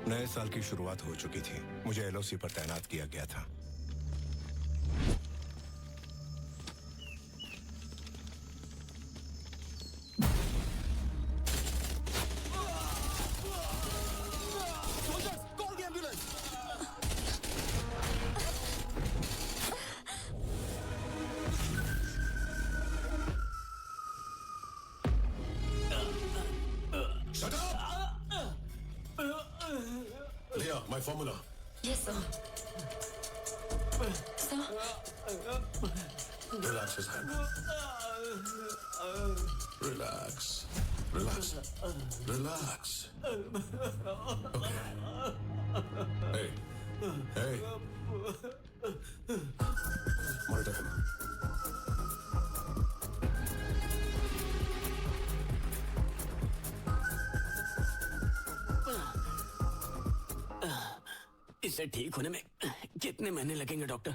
नए साल की शुरुआत हो चुकी थी। मुझे एलओसी पर तैनात किया गया था। My formula. Yes, sir. Sir? Relax his hand. Relax. Relax. Relax. Okay. Hey. Hey. Monitor him. इसे ठीक होने में कितने महीने लगेंगे डॉक्टर?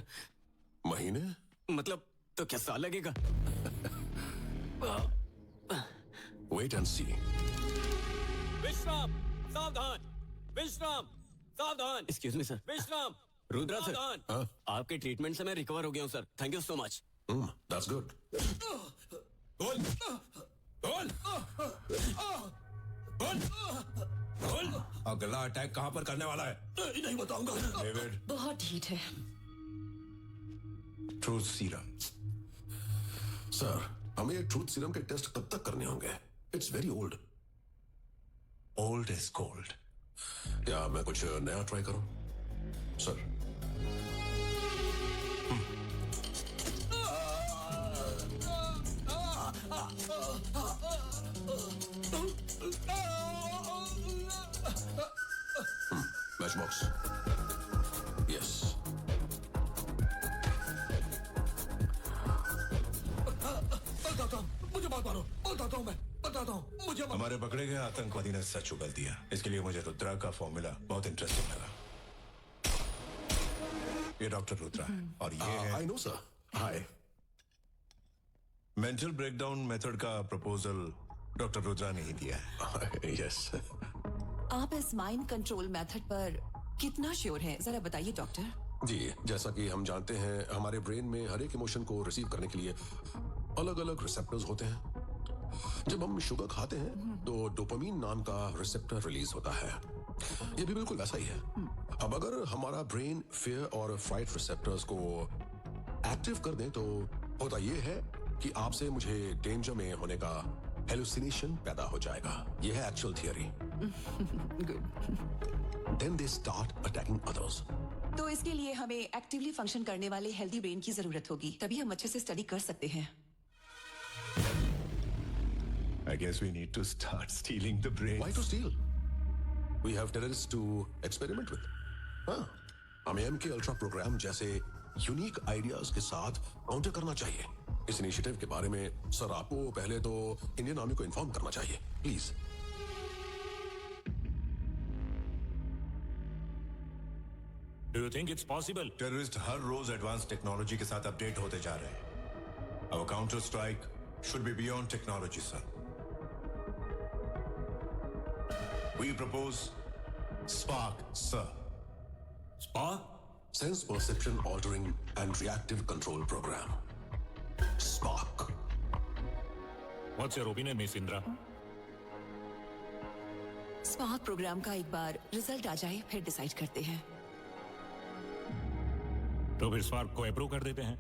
महीने? मतलब तो क्या साल लगेगा? Wait and see. विश्राम, सावधान, विश्राम, सावधान। Excuse me sir. विश्राम, रुद्रा सर। हाँ? आपके ट्रीटमेंट से मैं रिकवर हो गया हूँ sir. Thank you so much. That's good. बोल, बोल, बोल, बोल। अगला अटैक कहां पर करने वाला है? नहीं बताऊंगा। डेविड, बहुत हीट है। Truth serum. सर, हमें ये ट्रूथ सीरम के टेस्ट कब तक करने होंगे? It's very old. Old is gold. क्या मैं कुछ नया ट्राई करूं? सर। Matchbox. Yes. मुझे बात मारो, बताता हूँ, मुझे हमारे पकड़े गए आतंकवादी ने सच उगल दिया। इसके लिए मुझे रुद्रा का फॉर्मूला बहुत इंटरेस्टिंग लगा। ये डॉक्टर रुद्रा है और ये है I know, sir. Hi. Mental breakdown method का प्रपोजल डॉक्टर रुद्रा ने ही दिया है। Yes. आप इस माइंड कंट्रोल मेथड पर कितना श्योर हैं? जरा बताइए डॉक्टर। जी, जैसा कि हम जानते हैं, हमारे ब्रेन में हर एक इमोशन को रिसीव करने के लिए अलग अलग रिसेप्टर्स होते हैं। जब हम शुगर खाते हैं तो डोपामीन नाम का रिसेप्टर रिलीज होता है। ये भी बिल्कुल वैसा ही है। अब अगर हमारा ब्रेन फियर और फ्राइट रिसेप्टर्स को एक्टिव कर दें तो होता ये है कि आपसे मुझे डेंजर में होने का हेलुसिनेशन पैदा हो जाएगा। ये है actual theory. Then they start attacking others. तो इसके लिए हमें एक्टिवली फंक्शन करने वाले हेल्दी ब्रेन की जरूरत होगी, तभी हम अच्छे से स्टडी कर सकते हैं। I guess we need to start stealing the brains. Why to steal? We have terrorists to experiment with. हाँ, हमें MK Ultra प्रोग्राम जैसे यूनिक आइडियाज के साथ काउंटर करना चाहिए। इस इनिशिएटिव के बारे में सर आपको पहले तो इंडियन आर्मी को इन्फॉर्म करना चाहिए, please. Do you think it's possible? Terrorist हर रोज एडवांस टेक्नोलॉजी के साथ अपडेट होते जा रहे हैं। Our counter strike should be beyond technology, sir. We propose Spark, sir. Spark? Sense perception altering and reactive control program. Spark. What's your opinion, Miss Indra? Spark program का एक बार result आ जाए फिर डिसाइड करते हैं। तो फिर स्पार्क को approve कर देते हैं।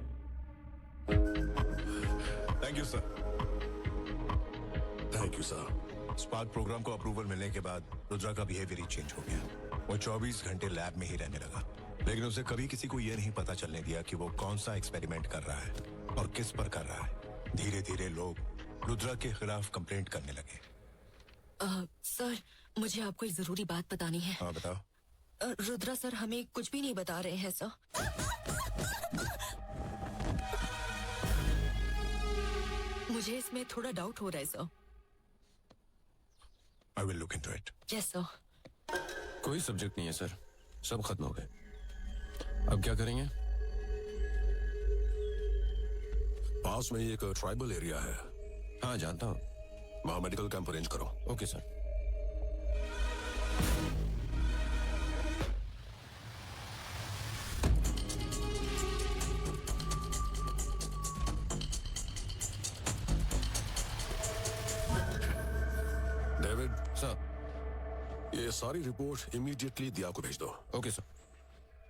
Thank you, sir. Thank you, sir. Spark program को अप्रूवल मिलने के बाद रुद्रा का बिहेवियर ही चेंज हो गया। वो 24 घंटे लैब में ही रहने लगा, लेकिन उसे कभी किसी को यह नहीं पता चलने दिया कि वो कौन सा एक्सपेरिमेंट कर रहा है और किस पर कर रहा है। धीरे धीरे लोग रुद्रा के खिलाफ कंप्लेंट करने लगे। सर, मुझे आपको एक जरूरी बात बतानी है। हाँ, बताओ। रुद्रा सर हमें कुछ भी नहीं बता रहे हैं सर। मुझे इसमें थोड़ा डाउट हो रहा है sir. I will look into it. Yes sir. कोई सब्जेक्ट नहीं है सर, सब खत्म हो गए। अब क्या करेंगे? पास में एक ट्राइबल एरिया है, हाँ जानता हूँ। वहां मेडिकल कैंप अरेंज करो। Okay sir. सर। ये सारी रिपोर्ट इमीडिएटली दिया को भेज दो। Okay sir.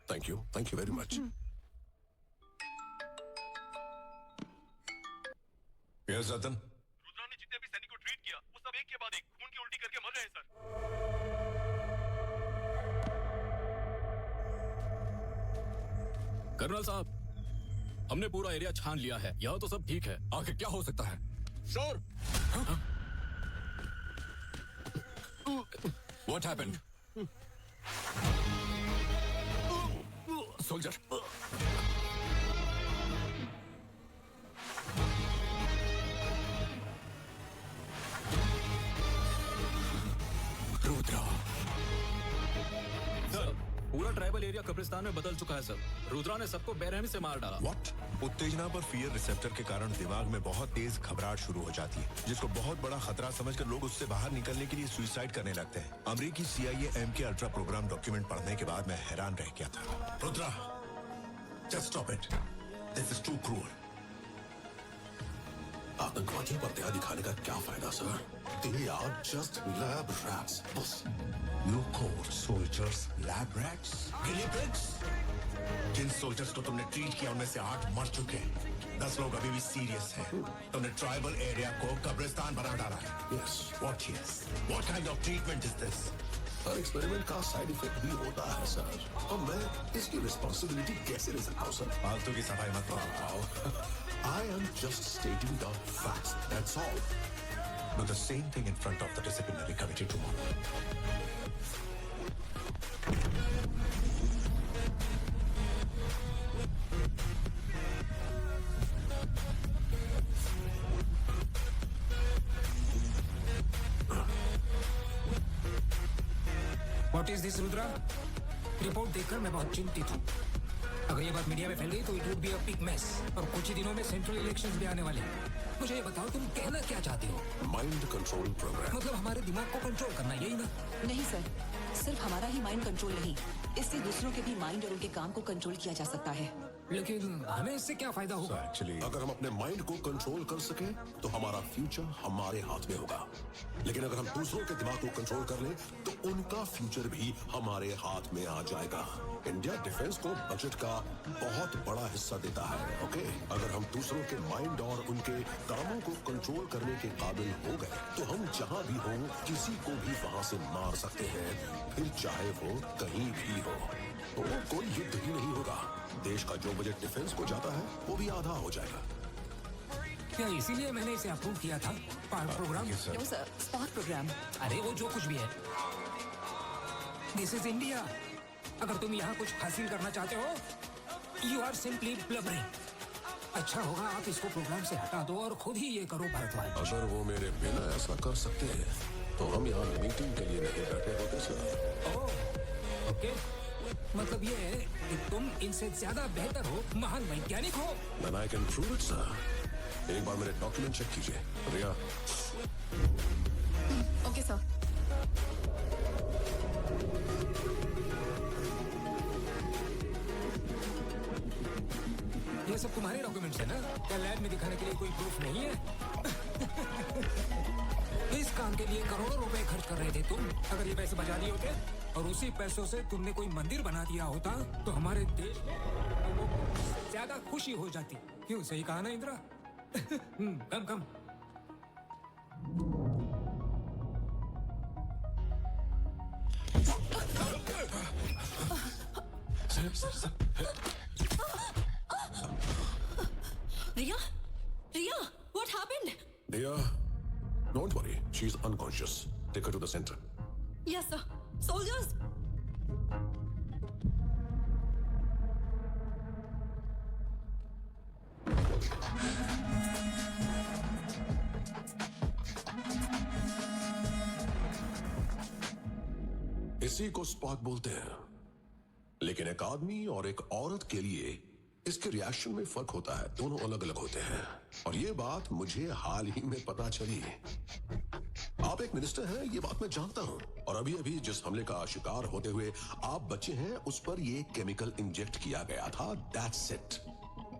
Thank you very much. Yes Ratan, Rudra ने जितने भी सैनिक को ट्रीट किया वो सब एक के बाद एक खून की उल्टी करके मर रहे हैं सर। कर्नल साहब, हमने पूरा एरिया छान लिया है। यह तो सब ठीक है, आखिर क्या हो सकता है? Sir, what happened? Soldier, Rudra. Sir, पूरा ट्राइबल एरिया कब्रिस्तान में बदल चुका है सर। रुद्रा ने सबको बेरहमी से मार डाला। व्हाट? उत्तेजना पर फियर रिसेप्टर के कारण दिमाग में बहुत तेज घबराहट शुरू हो जाती है, जिसको बहुत बड़ा खतरा समझकर लोग उससे बाहर निकलने के लिए सुसाइड करने लगते हैं। अमेरिकी CIA M के अल्ट्रा प्रोग्राम डॉक्यूमेंट पढ़ने के बाद मैं हैरान रह गया था। Rudra, just stop it, this is too cruel. आतंकवादियों पर दया दिखाने का क्या फायदा सर? They are just lab rats. बस। You call soldiers lab rats? Guinea pigs? Jin soldiers को तुमने ट्रीट किया उनमें से 8 मर चुके हैं। 10 लोग अभी भी सीरियस हैं। तुमने ट्राइबल एरिया को कब्रिस्तान बना डाला है। Yes. What kind of treatment is this? Her experiment का साइड इफेक्ट भी होता है सर, और मैं इसकी रिस्पॉन्सिबिलिटी कैसे ले सकता हूँ सर? फालतू की सफाई मत करो। I am just stating the facts. That's all. Do the same thing in front of the disciplinary committee tomorrow. What is this, Rudra? Report देखकर मैं बहुत चिंतित हूँ। अगर ये बात मीडिया में फैल गई तो it would be a big mess. और कुछ ही दिनों में सेंट्रल इलेक्शंस भी आने वाले हैं। मुझे ये बताओ, तुम कहना क्या चाहते हो? Mind control program. मतलब हमारे दिमाग को कंट्रोल करना, यही ना? नहीं सर, सिर्फ हमारा ही माइंड कंट्रोल नहीं, इससे दूसरों के भी माइंड और उनके काम को कंट्रोल किया जा सकता है। लेकिन हमें इससे क्या फायदा होगा? Actually, अगर हम अपने माइंड को कंट्रोल कर सके तो हमारा फ्यूचर हमारे हाथ में होगा, लेकिन अगर हम दूसरों के दिमाग को कंट्रोल कर लें तो उनका फ्यूचर भी हमारे हाथ में आ जाएगा। इंडिया डिफेंस को बजट का बहुत बड़ा हिस्सा देता है, ओके? अगर हम दूसरों के माइंड और उनके कामों को कंट्रोल करने के काबिल हो गए तो हम जहां भी हों किसी को भी वहां से मार सकते हैं, फिर चाहे वो कहीं भी हो। तो कोई युद्ध ही नहीं होगा। देश का जो बजट डिफेंस को जाता है वो भी आधा हो जाएगा। क्या इसीलिए मैंने इसे अप्रूव किया था? Park program? yes, sir. No sir, Spark program. अरे वो जो कुछ भी है, दिस इज इंडिया। अगर तुम यहाँ कुछ हासिल करना चाहते हो, यू आर सिंपली ब्लबरिंग। अच्छा होगा आप इसको प्रोग्राम से हटा दो और खुद ही ये करो भारतवाज। अगर वो मेरे बिना ऐसा कर सकते हैं तो हम यहाँ मीटिंग के लिए नहीं बैठे होते सर। ओह, ओके। मतलब ये है कि तुम इनसे ज्यादा बेहतर हो, महान वैज्ञानिक हो। Then I can prove it, sir. एक बार मेरे डॉक्यूमेंट चेक कीजिए, रिया। Okay sir. ये सब तुम्हारे डॉक्यूमेंट्स है ना? क्या लैब में दिखाने के लिए कोई प्रूफ नहीं है? इस काम के लिए करोड़ों रुपए खर्च कर रहे थे तुम। अगर ये पैसे बचा दिए होते और उसी पैसों से तुमने कोई मंदिर बना दिया होता तो हमारे देश लोगों को ज्यादा खुशी हो जाती। क्यों, सही कहा ना इंदिरा? कम कम। रिया, रिया, what happened? Dear, don't worry. She's unconscious. Take her to the center. Yes, sir. Soldiers. इसी को स्पॉट बोलते हैं, लेकिन एक आदमी और एक औरत के लिए इसके रिएक्शन में फर्क होता है। दोनों अलग अलग होते हैं, और ये बात मुझे हाल ही में पता चली। आप एक मिनिस्टर हैं, ये बात मैं जानता हूं, और अभी अभी जिस हमले का शिकार होते हुए आप बचे हैं उस पर ये केमिकल इंजेक्ट किया गया था। That's it.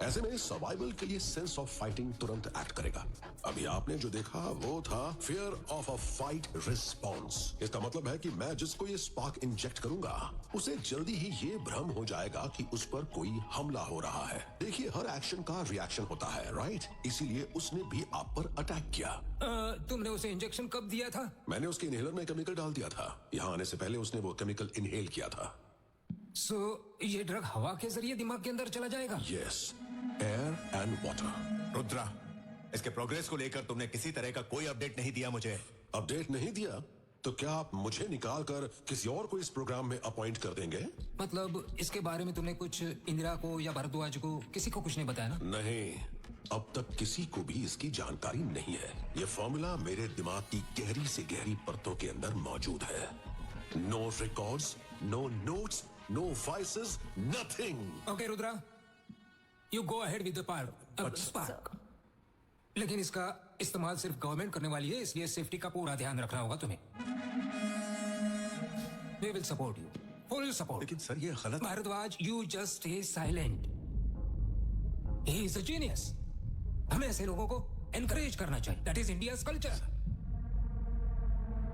ऐसे में सर्वाइवल के लिए सेंस ऑफ फाइटिंग तुरंत एक्ट करेगा। अभी आपने जो देखा वो था fear of a fight response. इसका मतलब है कि मैं जिसको ये स्पार्क इंजेक्ट करूंगा उसे जल्दी ही ये भ्रम हो जाएगा कि उस पर कोई हमला हो रहा है। देखिए, हर एक्शन का रिएक्शन होता है, राइट? इसीलिए उसने भी आप पर अटैक किया। तुमने उसे इंजेक्शन कब दिया था? मैंने उसके इनहेलर में केमिकल डाल दिया था। यहाँ आने से पहले उसने वो केमिकल इनहेल किया था। ये ड्रग हवा के जरिए दिमाग के अंदर चला जाएगा? Yes, air and water. Rudra, इसके प्रोग्रेस को लेकर तुमने किसी तरह का कोई अपडेट नहीं दिया मुझे। अपडेट नहीं दिया तो क्या आप मुझे निकाल कर किसी और को इस प्रोग्राम में अपॉइंट कर देंगे? मतलब इसके बारे में तुमने कुछ इंदिरा को या भरद्वाज को किसी को कुछ नहीं बताया ना? नहीं, अब तक किसी को भी इसकी जानकारी नहीं है। ये फॉर्मूला मेरे दिमाग की गहरी से गहरी परतों के अंदर मौजूद है। No records, no notes, no voices, nothing. Okay Rudra, you go ahead with the Spark. लेकिन इसका इस्तेमाल सिर्फ गवर्नमेंट करने वाली है, इसलिए सेफ्टी का पूरा ध्यान रखना होगा तुम्हें। We will support you, full support. लेकिन सर ये गलत। Bharadwaj, you just stay silent. He is a genius. हमें ऐसे लोगों को एनकरेज करना चाहिए। That is India's culture.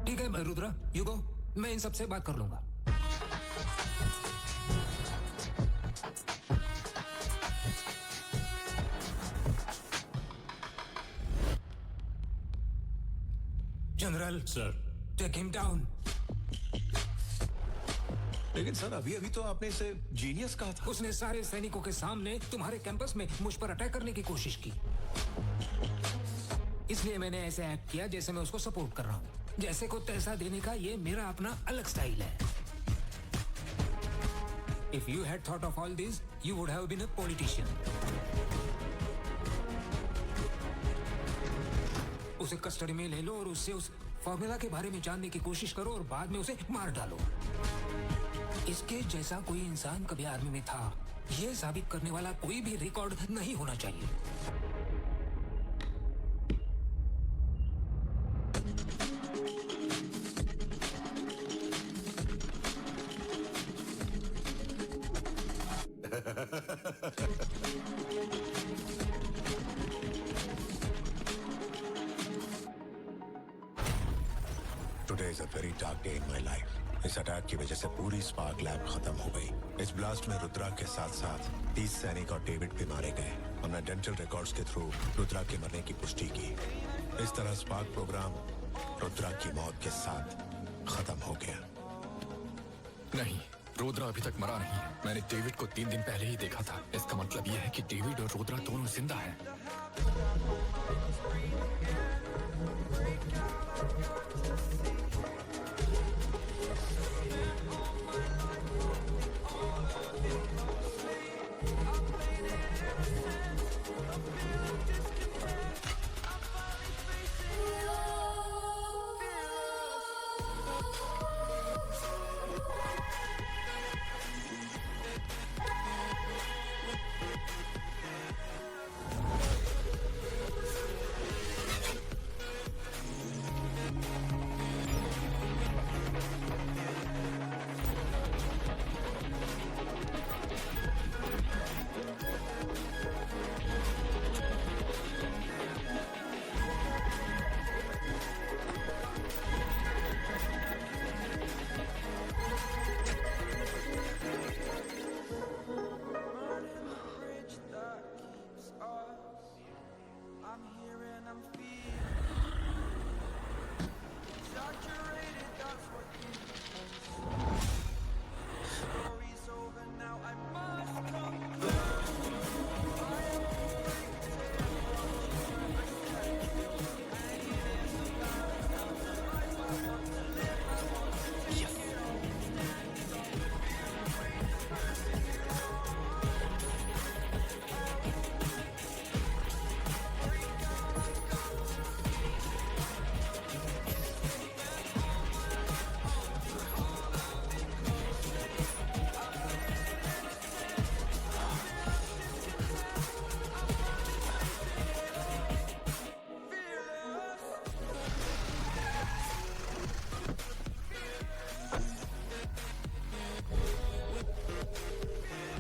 ठीक है रुद्रा, यू गो। मैं इन सबसे बात कर लूंगा। General sir, take him down. लेकिन सर अभी तो आपने इसे जीनियस कहा था। उसने सारे सैनिकों के सामने तुम्हारे कैंपस में मुझ पर अटैक करने की कोशिश की, इसलिए मैंने ऐसे एक्ट किया जैसे मैं उसको सपोर्ट कर रहा हूँ। जैसे को तैसा देने का ये मेरा अपना अलग स्टाइल है। If you had thought of all this, you would have been a politician. उसे कस्टडी में ले लो और उससे उस फॉर्मूला के बारे में जानने की कोशिश करो और बाद में उसे मार डालो। इसके जैसा कोई इंसान कभी आर्मी में था, यह साबित करने वाला कोई भी रिकॉर्ड नहीं होना चाहिए। Today is a very dark day in my life. इस अटैक की वजह से पूरी स्पार्क लैब खत्म हो गई। इस ब्लास्ट में रुद्रा के साथ साथ 30 सैनिक और डेविड भी मारे गए। हमने डेंटल रिकॉर्ड्स के थ्रू रुद्रा के मरने की पुष्टि की। इस तरह स्पार्क प्रोग्राम रुद्रा की मौत के साथ खत्म हो गया। नहीं, रुद्रा अभी तक मरा नहीं। मैंने डेविड को 3 दिन पहले ही देखा था। इसका मतलब यह है कि डेविड और रुद्रा दोनों जिंदा हैं।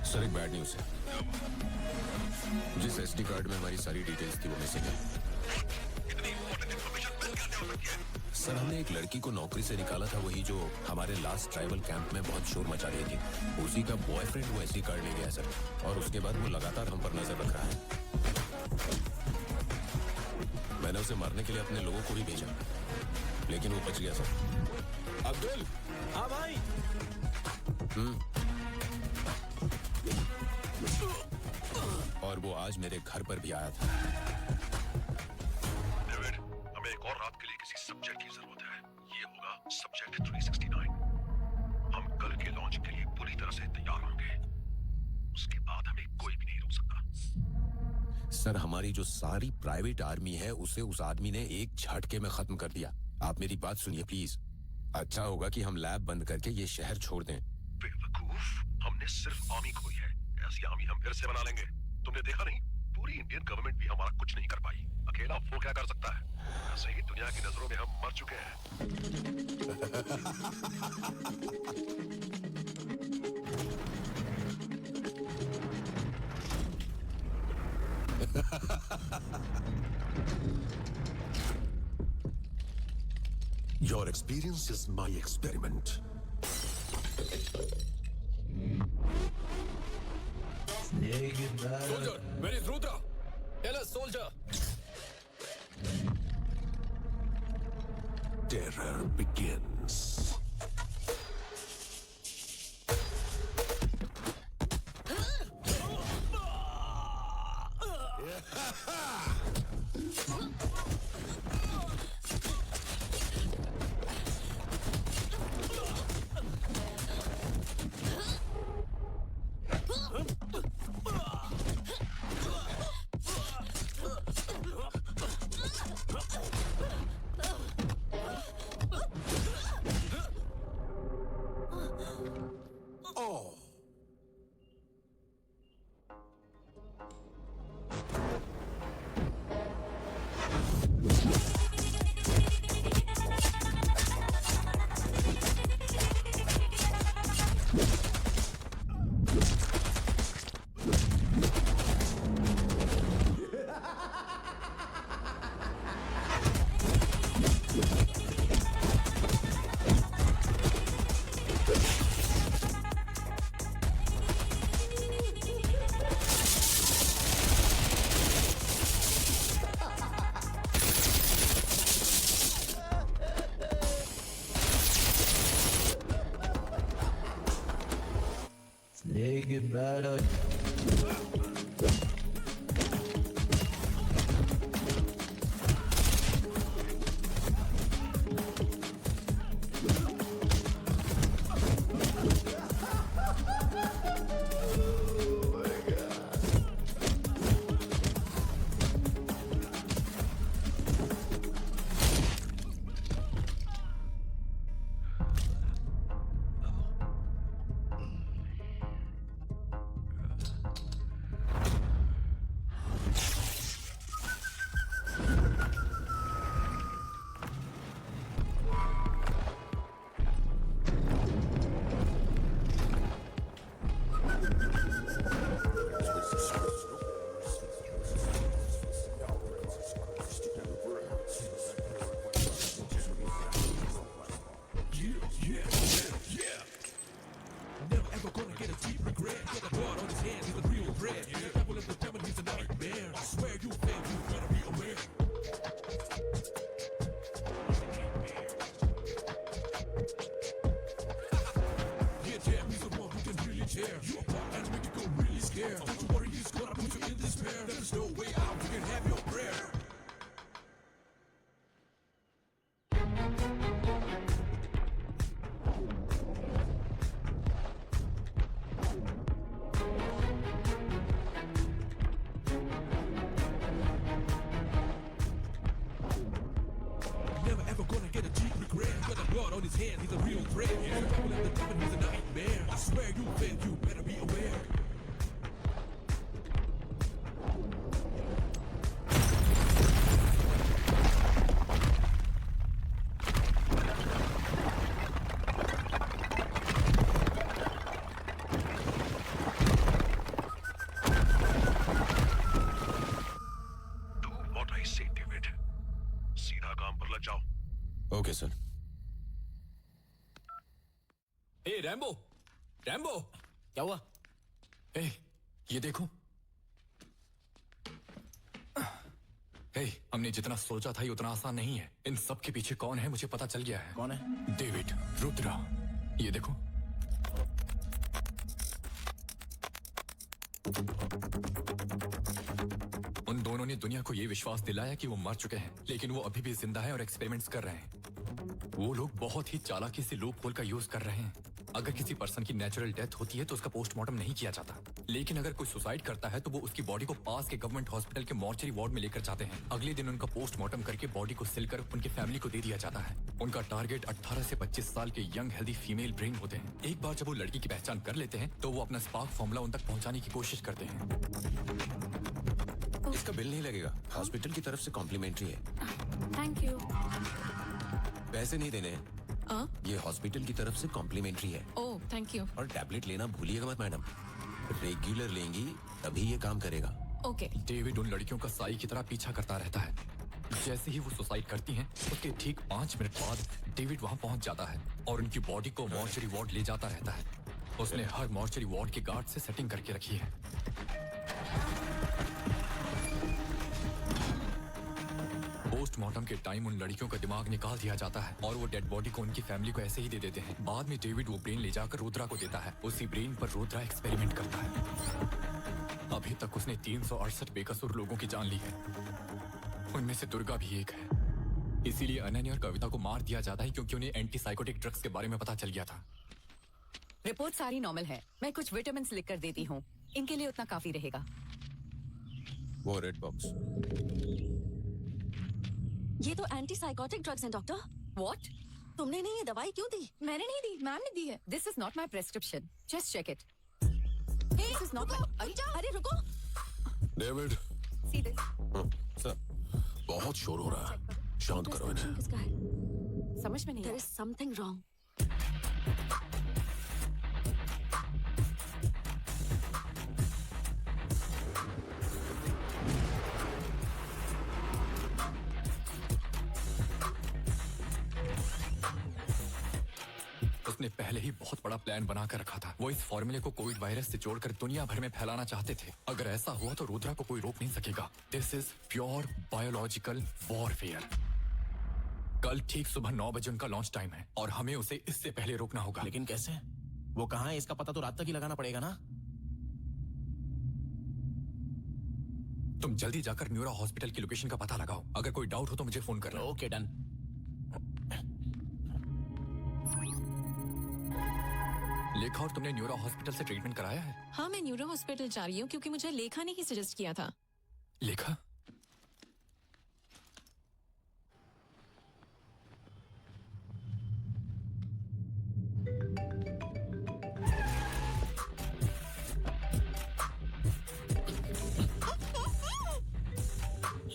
सर, एक बैड न्यूज है। जिस एसडी कार्ड में हमारी सारी डिटेल्स थी वो मिसिंग है। सर, हमने एक लड़की को नौकरी से निकाला था, वही जो हमारे लास्ट ट्राइबल कैंप में बहुत शोर मचा रही थी। उसी का बॉयफ्रेंड वो एसडी कार्ड ले गया सर, और उसके बाद वो लगातार हम पर नजर रख रहा है। मैंने उसे मारने के लिए अपने लोगों को भी भेजा, लेकिन वो बच गया सर। अब्दुल। हाँ भाई। और वो आज मेरे घर पर भी आया था। डेविड, हमें एक और रात के लिए किसी सब्जेक्ट की जरूरत है। ये होगा सब्जेक्ट 369। हम कल के लॉन्च के लिए पूरी तरह से तैयार होंगे। उसके बाद हमें कोई भी नहीं रोक सकता। सर, हमारी जो सारी प्राइवेट आर्मी है उसे उस आदमी ने एक झटके में खत्म कर दिया। आप मेरी बात सुनिए प्लीज। अच्छा होगा कि हम लैब बंद करके ये शहर छोड़ दें। बेवकूफ, हमने सिर्फ आर्मी खोई है। ऐसी आर्मी हम फिर से बना लेंगे। तुमने देखा नहीं, पूरी इंडियन गवर्नमेंट भी हमारा कुछ नहीं कर पाई। अकेला वो क्या कर सकता है? ऐसे ही दुनिया की नजरों में हम मर चुके हैं। Your experience is my experiment. Soldier, where is Rudra? Tell us, soldier. Terror begins. काम पर लग जाओ। Okay sir. ए रैम्बो, रैम्बो, क्या हुआ? ए ये देखो। ए हमने जितना सोचा था ये उतना आसान नहीं है। इन सब के पीछे कौन है मुझे पता चल गया है। कौन है? डेविड, रुद्रा, ये देखो। उन दोनों ने दुनिया को ये विश्वास दिलाया कि वो मर चुके हैं, लेकिन वो अभी भी जिंदा है और एक्सपेरिमेंट्स कर रहे हैं। वो लोग बहुत ही चालाकी से लूप होल का यूज कर रहे हैं। अगर किसी पर्सन की नेचुरल डेथ होती है तो उसका पोस्टमार्टम नहीं किया जाता, लेकिन अगर कोई सुसाइड करता है तो वो उसकी बॉडी को पास के गवर्नमेंट हॉस्पिटल के मॉर्चरी वार्ड में लेकर जाते हैं। अगले दिन उनका पोस्टमार्टम करके बॉडी को सिलकर उनकी फैमिली को दे दिया जाता है। उनका टारगेट 18 से 25 साल के यंग हेल्दी फीमेल ब्रेन होते हैं। एक बार जब वो लड़की की पहचान कर लेते हैं तो वो अपना स्पार्क फॉर्मूला उन तक पहुंचाने की कोशिश करते हैं। इसका बिल नहीं लगेगा, हॉस्पिटल की तरफ से कॉम्प्लीमेंट्री है। Thank you. पैसे नहीं देने हैं, ये हॉस्पिटल की तरफ से कॉम्प्लीमेंट्री है। Oh thank you. और टैबलेट लेना भूलिएगा मत मैडम, रेगुलर लेंगी तभी ये काम करेगा। ओके। डेविड उन लड़कियों का साई की तरह पीछा करता रहता है। जैसे ही वो सुसाइड करती हैं, उसके ठीक 5 मिनट बाद डेविड वहां पहुंच जाता है और उनकी बॉडी को मॉर्चरी वार्ड ले जाता रहता है। उसने हर मॉर्चरी वार्ड के गार्ड से सेटिंग करके रखी है। पोस्टमार्टम के टाइम उन लड़कियों का दिमाग निकाल दिया जाता है और वो डेड बॉडी को उनकी फैमिली को ऐसे ही दे देते हैं। बाद में डेविड वो ब्रेन ले जाकर रुद्रा को देता है। उसी ब्रेन पर रुद्रा एक्सपेरिमेंट करता है। अभी तक उसने 368 बेकसूर लोगों की जान ली है, उनमें से दुर्गा भी एक है। इसीलिए अनन्या और कविता को मार दिया जाता है क्योंकि उन्हें एंटीसाइकोटिक ड्रग्स के बारे में पता चल गया था। रिपोर्ट सारी नॉर्मल है। मैं कुछ विटामिन लिख कर देती हूँ, इनके लिए उतना काफी रहेगा। वो रेड बॉक्स। ये तो एंटीसाइकोटिक ड्रग्स हैं डॉक्टर। What? तुमने नहीं ये दवाई क्यों दी? मैंने नहीं दी, मैम ने दी है। This is not my prescription. Just check it. This is not my... अरे रुको। David, See this? सर, बहुत शोर हो रहा है, शांत करो इन्हें। किसका है? समझ में नहीं There आया। is something wrong. उसने पहले ही बहुत बड़ा प्लान बना कर रखा था। वो इस फॉर्मूले को कोविड वायरस से जोड़कर दुनिया भर में फैलाना चाहते थे। अगर ऐसा हुआ तो रुद्रा को कोई रोक नहीं सकेगा। This is pure biological warfare. कल ठीक सुबह 9 बजे उनका लॉन्च टाइम है और हमें उसे इससे पहले रोकना होगा। लेकिन कैसे? वो कहाँ है इसका पता तो रात तक ही लगाना पड़ेगा ना। तुम जल्दी जाकर न्यूरा हॉस्पिटल की लोकेशन का पता लगाओ। अगर कोई डाउट हो तो मुझे फोन करना। Okay done. लेखा, और तुमने न्यूरा हॉस्पिटल से ट्रीटमेंट कराया है? हाँ मैं न्यूरो हॉस्पिटल जा रही हूँ क्योंकि मुझे लेखा ने ही सजेस्ट किया था। लेखा?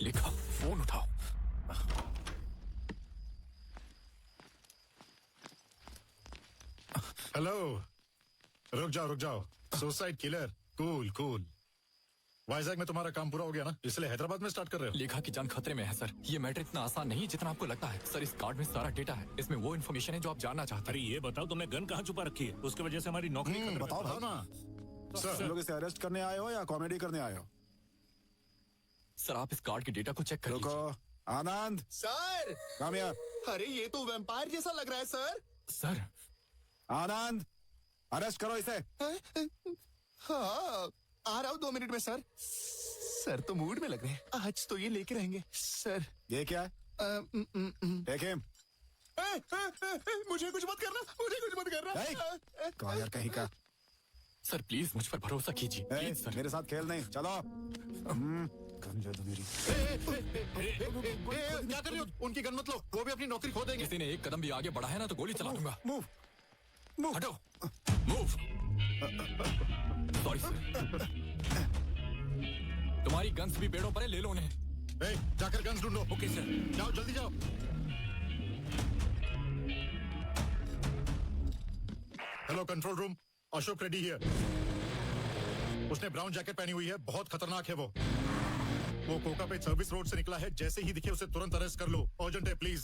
लेखा फोन उठाओ। हेलो, रुक जाओ। Suicide killer, cool cool. Vizag में तुम्हारा काम पूरा हो गया ना, इसलिए हैदराबाद में स्टार्ट कर रहे हो। लेखा की जान खतरे में है सर। ये मैटर इतना आसान नहीं है जितना आपको लगता है। सर इस कार्ड में सारा डेटा है, इसमें वो इन्फॉर्मेशन है जो आप जानना चाहते हैं। अरे ये बताओ, तुमने गन कहाँ छुपा रखी है? उसकी वजह से हमारी नौकरी खतरे में। बताओ ना सर, लोग इसे अरेस्ट करने आए हो या कॉमेडी करने आए हो? सर आप इस कार्ड के डेटा को चेक कर लीजिए। आनंद सर, कम हियर। अरे ये तो वैम्पायर जैसा लग रहा है सर। सर आनंद, अरेस्ट करो इसे। हाँ, आ रहा हूँ 2 मिनट में सर। सर तो मूड में लग रहे हैं, आज तो ये लेके रहेंगे सर। ये क्या है? Take him. मुझे कुछ मत करना। कायर कहीं का। सर प्लीज मुझ पर भरोसा कीजिए, प्लीज सर। मेरे साथ खेल नहीं, चलो। गन दे दो मेरी। क्या कर रहे हो? उनकी गन मत लो, वो भी अपनी नौकरी खो देंगे। किसी ने एक कदम भी आगे बढ़ा है ना तो गोली चला दूंगा। मूव। हटो, मूव। Sorry sir. तुम्हारी गन्स भी पेड़ों पर है, ले लो उन्हें। जाकर गन्स ढूंढो। Okay sir. जाओ, जल्दी जाओ। Hello control room, Ashok Reddy here. उसने ब्राउन जैकेट पहनी हुई है, बहुत खतरनाक है वो वो कोका पे सर्विस रोड से निकला है, जैसे ही दिखे उसे तुरंत अरेस्ट कर लो। अर्जेंट है प्लीज।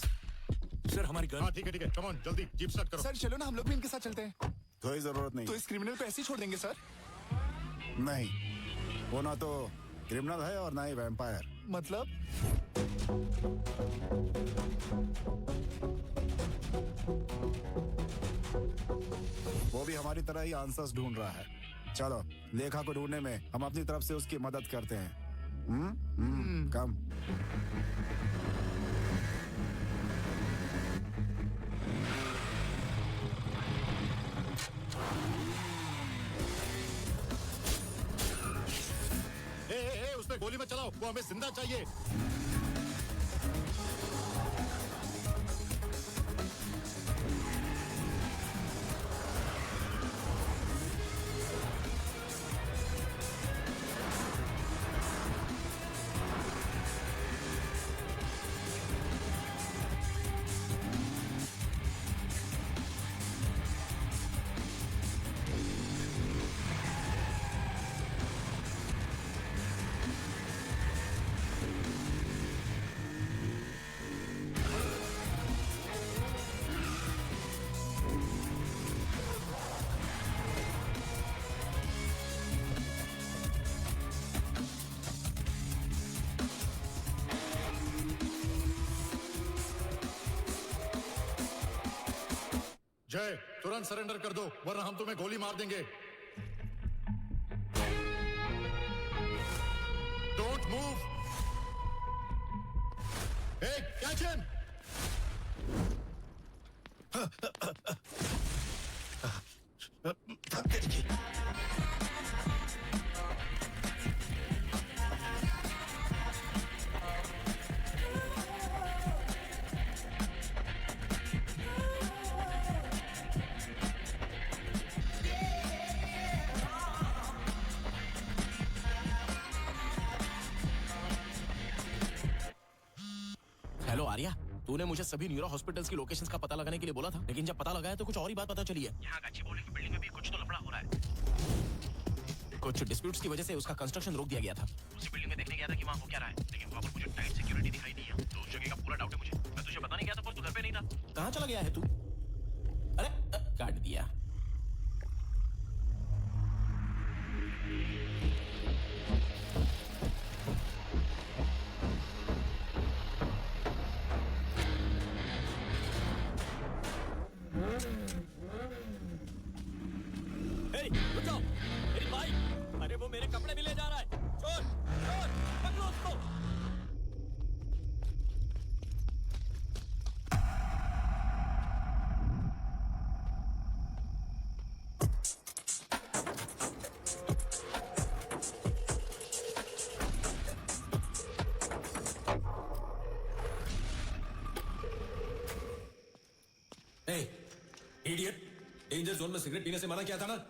सर हमारी गन। हाँ ठीक है, कम ऑन जल्दी जीप स्टार्ट करो। सर चलो ना, हम लोग भी इनके साथ चलते हैं। कोई जरूरत नहीं। तो इस क्रिमिनल को ऐसे ही छोड़ देंगे सर? नहीं, वो ना तो क्रिमिनल है और ना ही वैम्पायर। मतलब? वो भी हमारी तरह ही आंसर्स ढूंढ रहा है। चलो, लेखा को ढूंढने में हम अपनी तरफ से उसकी मदद करते हैं। कम। उसमें गोली मत चलाओ, वो हमें जिंदा चाहिए। जय, तुरंत सरेंडर कर दो वरना हम तुम्हें गोली मार देंगे। Don't move. Hey, catch him! Hello Arya, तूने मुझे सभी न्यूरो हॉस्पिटल्स की लोकेशंस का पता लगाने के लिए बोला था, लेकिन जब पता लगाया तो कुछ और ही बात पता चली है। यहाँ गच्ची बोली की बिल्डिंग में भी कुछ तो लफड़ा हो रहा है। कुछ डिस्प्यूट्स की वजह से उसका कंस्ट्रक्शन रोक दिया गया था। उसी बिल्डिंग में देखने गया था कि वहाँ हो क्या रहा है, लेकिन वहाँ पर मुझे टाइट सिक्योरिटी दिखाई दी है, तो उस जगह का पूरा डाउट है मुझे। मैं तुझे बताने गया था पर तू घर पे नहीं था। कहाँ चला गया है तू? अरे काट दिया। रुक जाओ, मेरी बाइक। अरे वो मेरे कपड़े भी ले जा रहा है। चोर, चोर, पकड़ो उसको। इडियट, डेंजर जोन में सिगरेट पीने से मना किया था ना?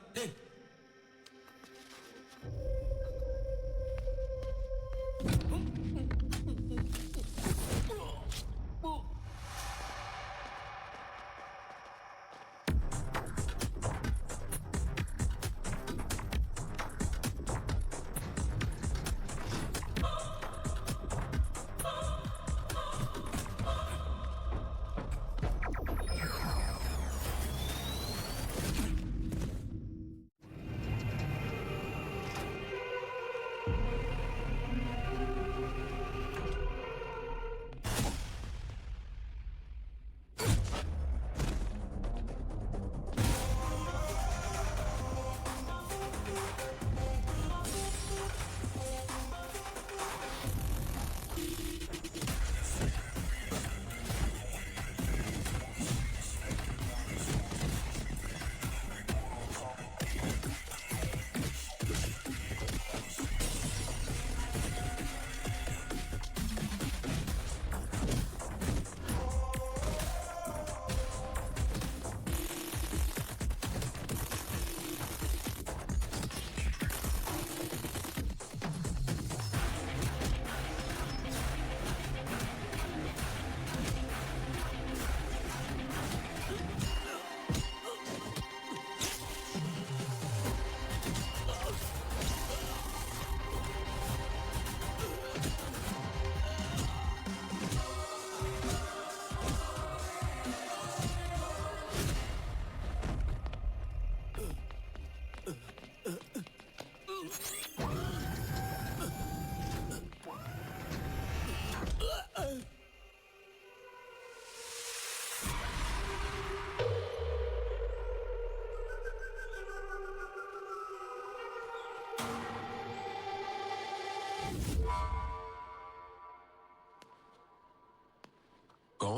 कौन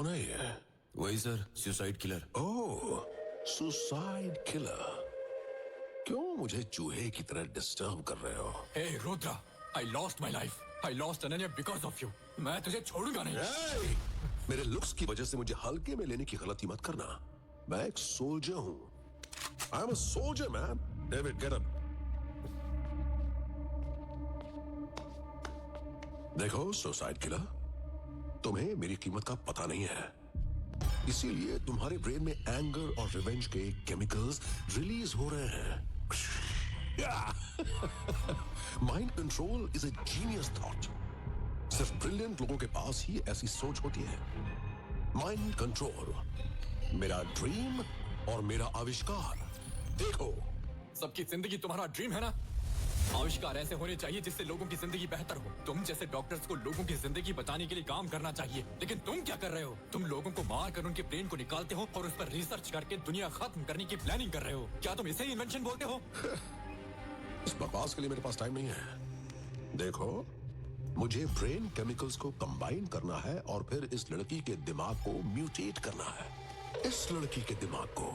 है ये? वही सर, सुसाइड किलर। ओह, सुसाइड किलर। क्यों मुझे चूहे की तरह डिस्टर्ब कर रहे हो? Hey Rudra, I lost my life. I lost Ananya because of you. मैं तुझे छोड़ूंगा नहीं। Hey! मेरे लुक्स की वजह से मुझे हल्के में लेने की गलती मत करना। मैं एक सोल्जर हूँ। I am a soldier, man. David, get up. देखो सुसाइड किलर, तुम्हें मेरी कीमत का पता नहीं है, इसीलिए तुम्हारे ब्रेन में एंगर और रिवेंज के केमिकल्स रिलीज हो रहे हैं। Mind control is a genius thought. सिर्फ ब्रिलियंट लोगों के पास ही ऐसी सोच होती है। माइंड कंट्रोल मेरा ड्रीम और मेरा आविष्कार। देखो, सबकी जिंदगी तुम्हारा ड्रीम है ना? आविष्कार ऐसे होने चाहिए जिससे लोगों की जिंदगी बेहतर हो। तुम जैसे डॉक्टर्स को लोगों की जिंदगी बचाने के लिए काम करना चाहिए, लेकिन तुम क्या कर रहे हो? तुम लोगों को मार कर उनके ब्रेन को निकालते हो और उस पर रिसर्च करके दुनिया खत्म करने की प्लानिंग कर रहे हो। क्या तुम इसे इन्वेंशन बोलते हो? इस बकवास के लिए मेरे पास टाइम नहीं है। देखो, मुझे ब्रेन केमिकल्स को कंबाइन करना है और फिर इस लड़की के दिमाग को म्यूटेट करना है। इस लड़की के दिमाग को।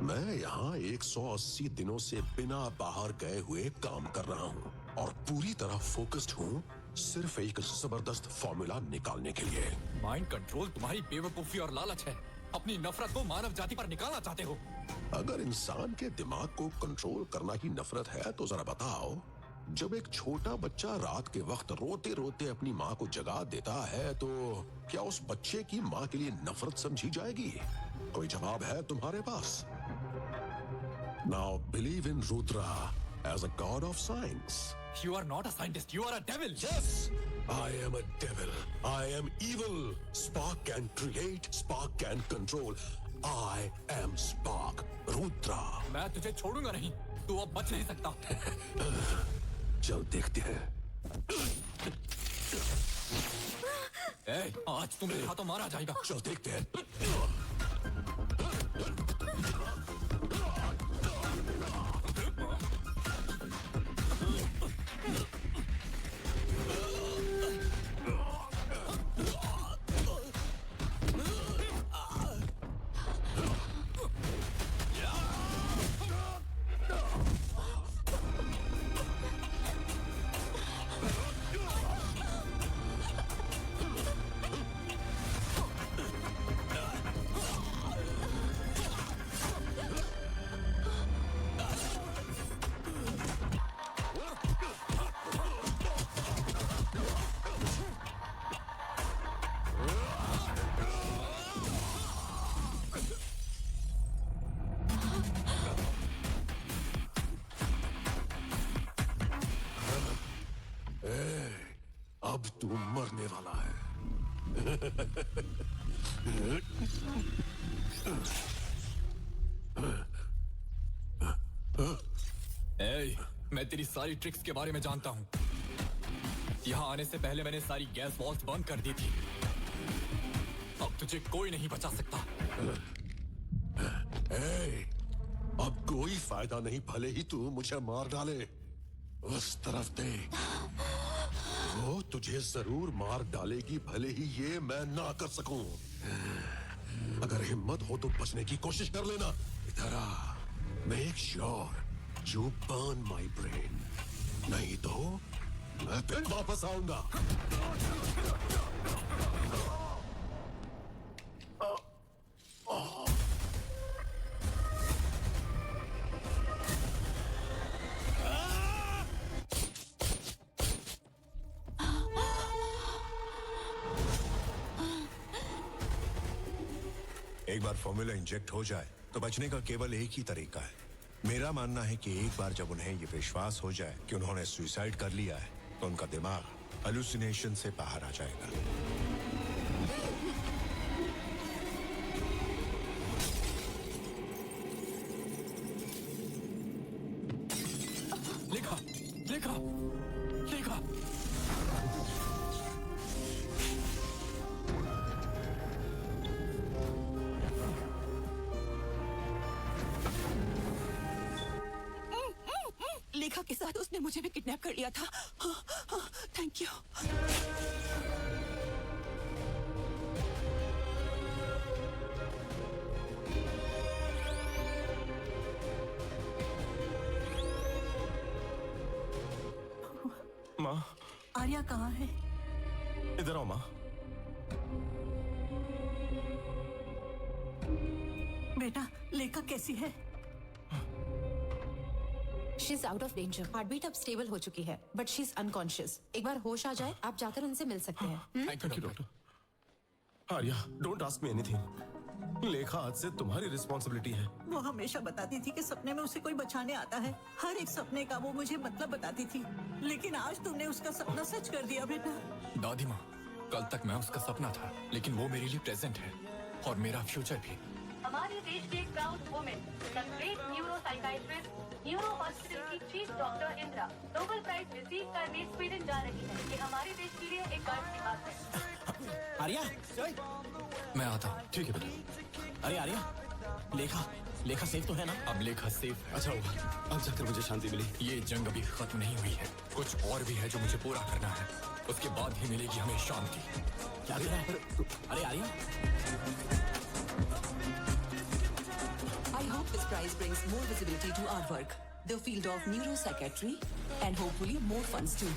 मैं यहाँ 180 दिनों से बिना बाहर गए हुए काम कर रहा हूँ और पूरी तरह फोकस्ड हूँ सिर्फ एक जबरदस्त फॉर्मूला निकालने के लिए। माइंड कंट्रोल तुम्हारी बेवकूफी और लालच है। अपनी नफरत को मानव जाति पर निकालना चाहते हो। अगर इंसान के दिमाग को कंट्रोल करना ही नफरत है तो जरा बताओ, जब एक छोटा बच्चा रात के वक्त रोते रोते अपनी माँ को जगा देता है तो क्या उस बच्चे की माँ के लिए नफरत समझी जाएगी? कोई जवाब है तुम्हारे पास? Now believe in Rudra as a god of science. You are not a scientist. You are a devil. Yes, I am a devil. I am evil. Spark can create. Spark can control. I am Spark. Rudra. मैं तुझे छोड़ूंगा नहीं। तू अब बच नहीं सकता। चल देखते हैं। आज तुम मेरे हाथों मारा जाएगा। चल देखते हैं। अब तू मरने वाला है। मैं तेरी सारी ट्रिक्स के बारे में जानता हूँ। यहाँ आने से पहले मैंने सारी गैस वॉल्स बंद कर दी थी। अब तुझे कोई नहीं बचा सकता। अब कोई फायदा नहीं, भले ही तू मुझे मार डाले। उस तरफ देख, वो तुझे जरूर मार डालेगी, भले ही ये मैं ना कर सकूं। अगर हिम्मत हो तो बचने की कोशिश कर लेना। इधर आ, make sure you burn my brain, नहीं तो मैं फिर वापस आऊंगा। एक बार फॉर्मूला इंजेक्ट हो जाए तो बचने का केवल एक ही तरीका है। मेरा मानना है कि एक बार जब उन्हें ये विश्वास हो जाए कि उन्होंने सुसाइड कर लिया है तो उनका दिमाग हेलुसिनेशन से बाहर आ जाएगा। लिखा लिखा लिखा मुझे भी किडनैप कर लिया था। Thank you. माँ, आर्या कहाँ है? इधर आओ माँ। बेटा, लेखा कैसी है? She is out of danger. Heartbeat अब स्टेबल हो चुकी है, बट शी इज अनकॉन्शियस। एक बार होश आ जाए, आप जाकर उनसे मिल सकते हैं। Thank you doctor. Arya, don't ask me anything. लेखा आज से तुम्हारी रिस्पॉन्सिबिलिटी है। वो हमेशा बताती थी कि सपने में उसे कोई बचाने आता है। हर एक सपने का वो मुझे मतलब बताती थी, लेकिन आज तुमने उसका सपना सच कर दिया बेटा। दादी माँ, कल तक मैं उसका सपना था, लेकिन वो मेरे लिए प्रेजेंट है और मेरा फ्यूचर भी। हमारे देश के proud women, the great neuro psychiatrist, neuro hospital की chief doctor Indira Nobel Prize receive करने स्वीडन जा रही है। ये हमारे देश के लिए एक गर्व की बात है। आर्या, मैं आता हूँ। ठीक है बेटा। अरे आर्या, लेखा सेफ तो है ना? अब लेखा सेफ है। अच्छा होगा, अब जाकर मुझे शांति मिली। ये जंग अभी खत्म नहीं हुई है, कुछ और भी है जो मुझे पूरा करना है। उसके बाद ही मिलेगी हमें शांति। क्या कह रहा है? अरे Arya, I hope this prize brings more visibility to our work, the field of neuropsychiatry, and hopefully more funds too.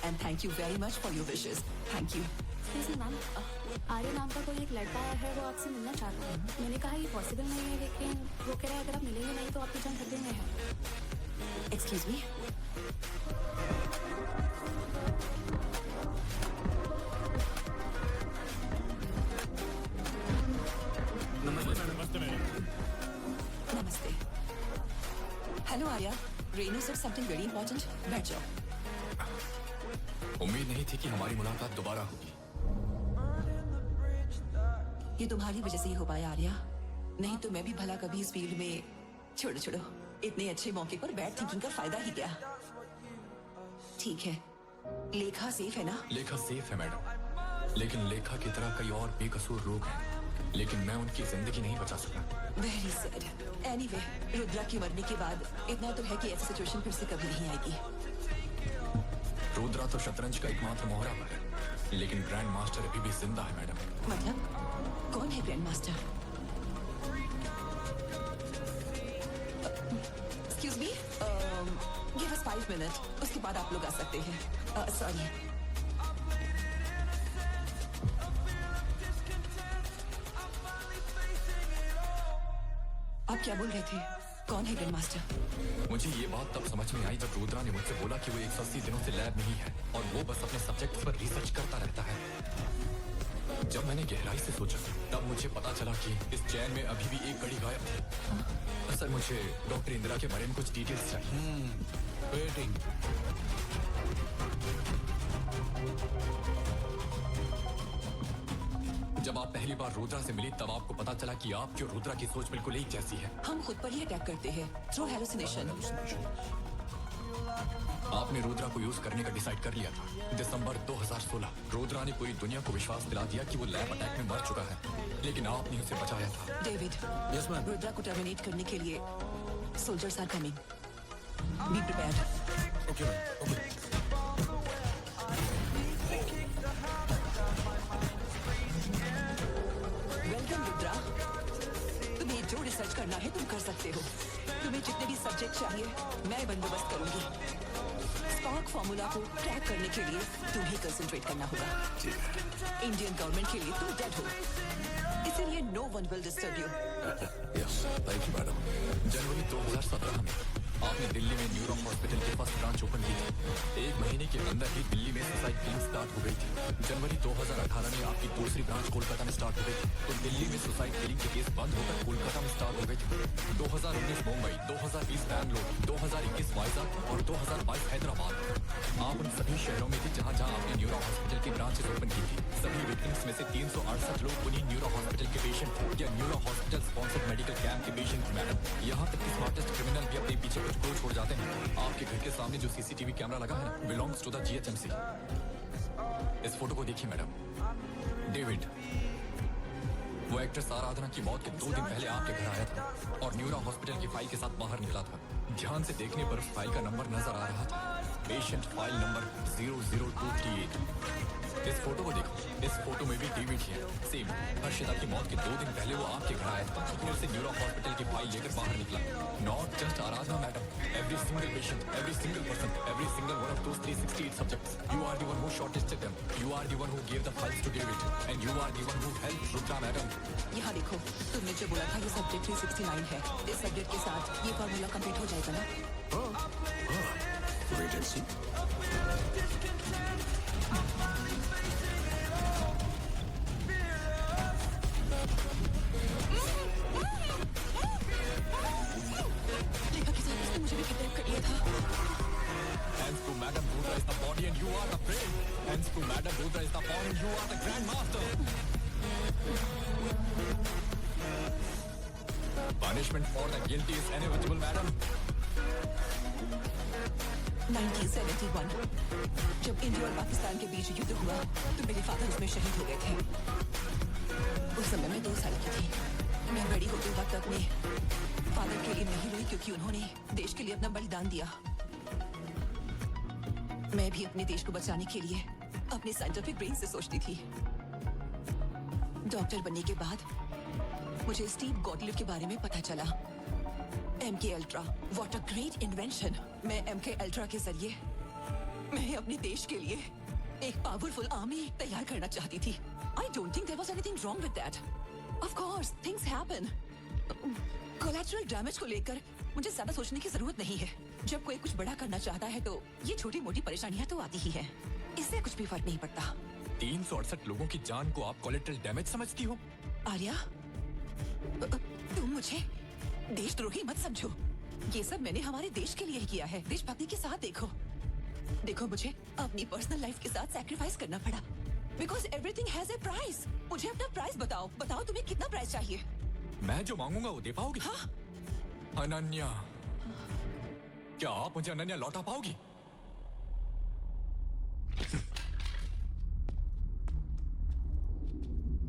And thank you very much for your wishes. Thank you. Ma'am, Arya नाम का कोई एक लड़का आया है, वो आपसे मिलना चाहता है। मैंने कहा ये पॉसिबल नहीं है, लेकिन वो कह रहा है अगर आप मिलेंगे नहीं तो आपकी जान खतरे में है। Excuse me? नमस्ते मैडम। नमस्ते। Hello Arya, Renu said something very important. बैठ जाओ। उम्मीद नहीं थी कि हमारी मुलाकात दोबारा होगी। ये तुम्हारी वजह से ही हो पाया आर्या, नहीं तो मैं भी भला कभी इस फील्ड में। छोड़ो, इतने अच्छे मौके पर बैड थिंकिंग का फायदा ही क्या। ठीक है, लेखा सेफ है ना? लेखा सेफ है मैडम, लेकिन लेखा की तरह कई और बेकसूर लोग हैं, लेकिन मैं उनकी जिंदगी नहीं बचा सका। Very sad. एनीवे, रुद्रा के मरने के बाद इतना तो है कि ऐसी सिचुएशन फिर से कभी नहीं आएगी। रुद्रा तो शतरंज का एकमात्र मोहरा है, लेकिन ग्रैंड मास्टर अभी भी जिंदा है मैडम। मतलब कौन है grand master? Excuse me, give us 5 minute, उसके बाद आप लोग आ सकते हैं। सॉरी। आप क्या बोल रहे थे? कौन है ग्रैंड मास्टर? मुझे ये बात तब समझ में आई जब रुद्रा ने मुझसे बोला कि वो 180 दिनों से लैब में ही है और वो बस अपने सब्जेक्ट पर रिसर्च करता रहता है। जब मैंने गहराई से सोचा, तब मुझे पता चला कि इस चैन में अभी भी एक कड़ी गायब थी। सर, मुझे डॉक्टर इंदिरा के बारे में कुछ डिटेल्स चाहिए। वेटिंग। जब आप पहली बार रुद्रा से मिली, तब आपको पता चला कि आपकी और रुद्रा की सोच बिल्कुल एक जैसी है। हम खुद पर ही अटैक करते हैं थ्रू हेलुसिनेशन। आपने रुद्रा को यूज करने का डिसाइड कर लिया था। दिसंबर 2016 रुद्रा ने पूरी दुनिया को विश्वास दिला दिया कि वो लैब अटैक में मर चुका है, लेकिन आपने उसे बचाया था। David, yes ma'am. रुद्रा को टर्मिनेट करने के लिए soldiers are coming. Be prepared. Okay ma'am, okay. Welcome Rudra. तुम्हें जो रिसर्च करना है तुम कर सकते हो। तुम्हें जितने भी सब्जेक्ट चाहिए मैं बंदोबस्त करूंगी। स्पार्क फॉर्मूला को क्रैक करने के लिए तुम्हें कंसंट्रेट करना होगा। इंडियन गवर्नमेंट के लिए तुम डेड हो, इसीलिए no one will disturb you. Yes, thank you madam. जनवरी 2017 में आपने दिल्ली में न्यूरो हॉस्पिटल के फर्स्ट ब्रांच ओपन की थी। 1 महीने के अंदर ही दिल्ली में सुसाइड किलिंग स्टार्ट हो गई थी। जनवरी 2018 में आपकी दूसरी ब्रांच कोलकाता में स्टार्ट हो गई थी, तो दिल्ली में सुसाइड किलिंग के केस बंद होकर कोलकाता में स्टार्ट हो गई थी। 2019 मुंबई, 2020 बैंगलोर, 2021 वाइजाग और 2022 हैदराबाद। आप उन सभी शहरों में थे जहाँ आपने न्यूरो हॉस्पिटल की ब्रांचेस ओपन की थी। सभी विक्टिम्स में से 368 लोग उन्हीं न्यूरो हॉस्पिटल के पेशेंट थे या neuro hospital sponsored medical camp के पेशेंट थे मैडम। यहाँ तक कि स्मार्टेस्ट क्रिमिनल भी अपने पीछे कुछ क्लू छोड़ जाते हैं। आपके घर के सामने जो सीसीटीवी कैमरा लगा है बिलोंग्स टू द GHMC। इस फोटो को देखिए मैडम। डेविड, वो एक्ट्रेस आराधना की मौत के 2 दिन पहले आपके घर आया था और न्यूरा हॉस्पिटल की फाइल के साथ बाहर निकला था। ध्यान से देखने पर उस फाइल का नंबर नजर आ रहा था, पेशेंट फाइल नंबर 00238। इस फोटो को देखो, इस फोटो में भी डेविड ही है, सेम। हर्षिता की मौत के 2 दिन पहले वो आपके घर आया था, फिर से न्यूरा हॉस्पिटल की फाइल लेकर बाहर निकला। Not just Aradhana madam, every single patient, every single person, every single one of those 368 subjects. You are the one who shortlisted them. You are the one who gave the files to David, and you are the one who helped Rutra madam. यहाँ देखो, तुमने जो बोला था ये subject 369 है। इस subject के साथ ये फॉर्मूला कंप्लीट हो जाएगा ना? वेट एंड सी। लेखा के साथ इसने मुझे भी किडनैप कर लिया था। Hands to Madam Rudra is the body and you are the brain. Hands to Madam Rudra is the pawn and you are the Grand Master. Punishment for the guilty is inevitable, madam. 1971 जब India और पाकिस्तान के बीच युद्ध हुआ तो मेरे father उसमें शहीद हो गए थे। उस समय मैं 2 साल की थी। मैं बड़ी होते वक्त अपने फादर के लिए नहीं रोई क्योंकि उन्होंने देश के लिए अपना बलिदान दिया। मैं भी अपने देश को बचाने के लिए अपने साइंटिफिक ब्रेन से सोचती थी। डॉक्टर बनने के बाद मुझे स्टीव गॉटलिब के बारे में पता चला। MK ultra, what a great invention. मैं MK अल्ट्रा के जरिए मैं अपने देश के लिए एक पावरफुल आर्मी तैयार करना चाहती थी। I don't think there was anything wrong with that. Of course, things happen. Collateral damage को लेकर मुझे ज्यादा सोचने की जरूरत नहीं है। जब कोई कुछ बड़ा करना चाहता है तो ये छोटी मोटी परेशानियां तो आती ही हैं। इससे कुछ भी फर्क नहीं पड़ता। 368 लोगों की जान को आप कोलेटरल डैमेज समझती हो? आर्या, तुम मुझे देशद्रोही मत समझो। ये सब मैंने हमारे देश के लिए ही किया है। देशभक्ति के साथ देखो। देखो, मुझे अपनी पर्सनल लाइफ के साथ सैक्रिफाइस करना पड़ा। Because everything has a price. मुझे अपना प्राइस बताओ। बताओ तुम्हें कितना प्राइस चाहिए? मैं जो मांगूंगा वो दे पाओगी? हाँ? अनन्या, क्या आप मुझे अनन्या लौटा पाओगी?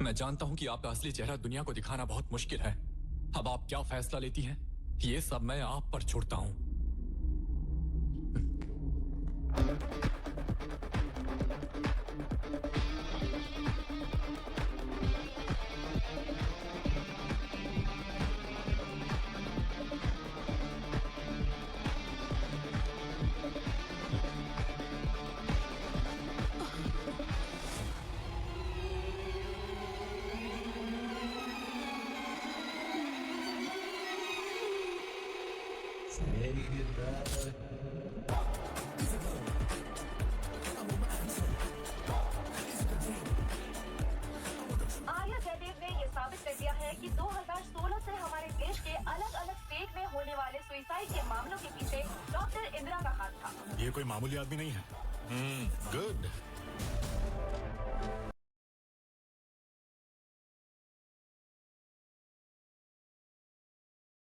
मैं जानता हूं कि आपका असली चेहरा दुनिया को दिखाना बहुत मुश्किल है। अब आप क्या फैसला लेती हैं, ये सब मैं आप पर छोड़ता हूं। आर्या जयदेव ने ये साबित कर दिया है कि 2016 से हमारे देश के अलग अलग स्टेट में होने वाले सुसाइड के मामलों के पीछे डॉक्टर इंदिरा का हाथ था। ये कोई मामूली आदमी नहीं है। गुड।